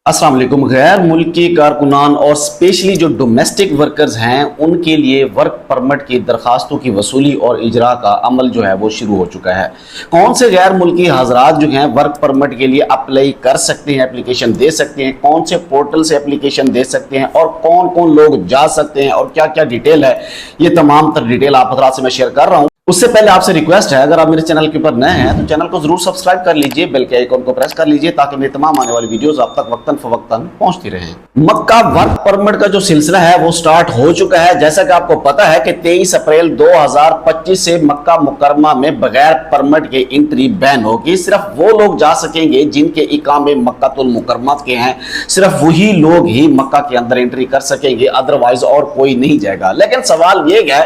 अस्सलाम वालेकुम। गैर मुल्की कारकुनान और स्पेशली जो डोमेस्टिक वर्कर्स हैं उनके लिए वर्क परमिट की दरखास्तों की वसूली और इजरा का अमल जो है वो शुरू हो चुका है। कौन से गैर मुल्की हजरात जो हैं वर्क परमिट के लिए अप्लाई कर सकते हैं, एप्लीकेशन दे सकते हैं, कौन से पोर्टल से एप्लीकेशन दे सकते हैं और कौन कौन लोग जा सकते हैं और क्या क्या डिटेल है, ये तमाम तर डिटेल आप हजरात से मैं शेयर कर रहा हूँ। उससे पहले आपसे रिक्वेस्ट है, अगर आप मेरे चैनल के ऊपर नए हैं तो चैनल को जरूर सब्सक्राइब कर लीजिए, बेल के आइकॉन को प्रेस कर लीजिए ताकि मेरी तमाम आने वाली वीडियोस आप तक वक्तन फवक्तन पहुंचती रहें। मक्का वर्क परमिट का जो सिलसिला है वो स्टार्ट हो चुका है। जैसा कि आपको पता है कि 23 अप्रैल 2025 से मक्का मुकरमा में बगैर परमिट के एंट्री बैन होगी। सिर्फ वो लोग जा सकेंगे जिनके इकामे मक्कातुल मुकरमा के हैं, सिर्फ वही लोग ही मक्का के अंदर एंट्री कर सकेंगे, अदरवाइज और कोई नहीं जाएगा। लेकिन सवाल ये है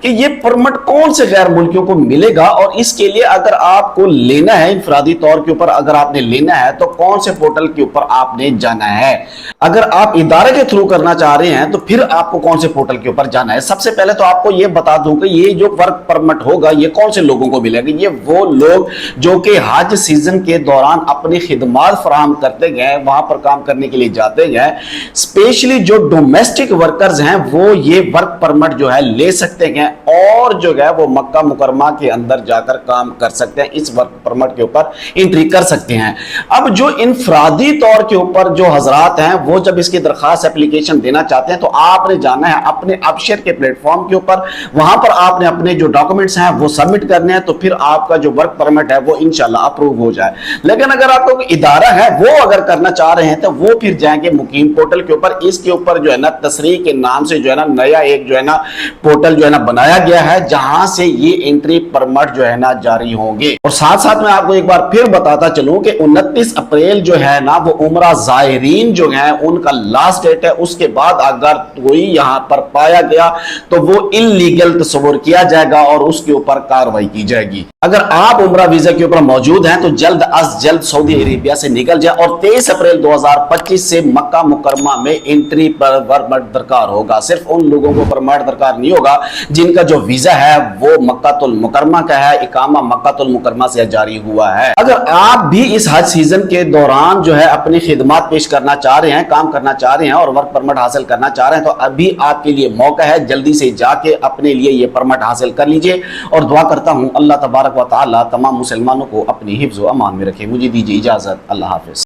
कि ये परमिट कौन से मुल्कियों को मिलेगा और इसके लिए अगर आपको लेना है इंफरादी तौर के ऊपर, अगर आपने लेना है तो कौन से पोर्टल के ऊपर आपने जाना है। अगर आप इदारे के थ्रू करना चाह रहे हैं तो फिर आपको कौन से पोर्टल के ऊपर जाना है। सबसे पहले तो आपको यह बता दूं कि ये जो वर्क परमिट होगा ये कौन से लोगों को मिलेगा। ये वो लोग जो कि हज सीजन के दौरान अपनी खिदमात फराहम करते गए, वहां पर काम करने के लिए जाते गए, स्पेशली जो डोमेस्टिक वर्कर्स हैं वो ये वर्क परमिट जो है ले सकते हैं और जो है वो मक्का मुकरमा के अंदर जाकर काम कर सकते हैं, इस वर्क परमिट के ऊपर एंट्री कर सकते हैं। अब जो इनफरादी तौर के ऊपर जो हजरात हैं वो जब इसकी दरखास्त एप्लीकेशन देना चाहते हैं तो आपने जाना है अपने अबशर के प्लेटफॉर्म के ऊपर, वहां पर आपने अपने जो डॉक्यूमेंट्स हैं वो सबमिट करने हैं तो फिर आपका जो वर्क परमिट है वो इंशाल्लाह अप्रूव हो जाए। लेकिन अगर आपको इदारा है वो अगर करना चाह रहे हैं तो वो फिर जाएंगे मुकीम पोर्टल के ऊपर। इसके ऊपर जो है ना तसरीह के नाम से जो है ना नया एक जो है ना पोर्टल जो है ना बनाया गया है जहां से ये एंट्री परमिट जो है ना जारी होंगे। और साथ साथ में आपको एक बार फिर बताता चलूं कि 29 अप्रैल जो है ना वो उम्रा ज़ायरीन जो है उनका लास्ट डेट है। उसके बाद अगर कोई यहां पर पाया गया तो वो इल्लीगल तस्वुर किया जाएगा और उसके ऊपर कार्रवाई की जाएगी। अगर आप उम्रा वीजा के ऊपर मौजूद हैं तो जल्द अज जल्द सऊदी अरेबिया से निकल जाए और 23 अप्रैल 2025 से मक्का मुकरमा में एंट्री पर परमिट दरकार होगा। सिर्फ उन लोगों को परमिट दरकार नहीं होगा जिनका जो वीजा है वो मक्कातुल मुकरमा का है, इकामा मक्कातुल मुकरमा से जारी हुआ है। अगर आप भी इस हज सीजन के दौरान जो है अपनी खिदमत पेश करना चाह रहे हैं, काम करना चाह रहे हैं और वर्क परमिट हासिल करना चाह रहे हैं तो अभी आपके लिए मौका है, जल्दी से जाके अपने लिए ये परमिट हासिल कर लीजिए। और दुआ करता हूं अल्लाह तबारक व तआला तमाम मुसलमानों को अपनी हिफ्ज़ व अमान में रखे। मुझे दीजिए इजाजत, अल्लाह हाफिज।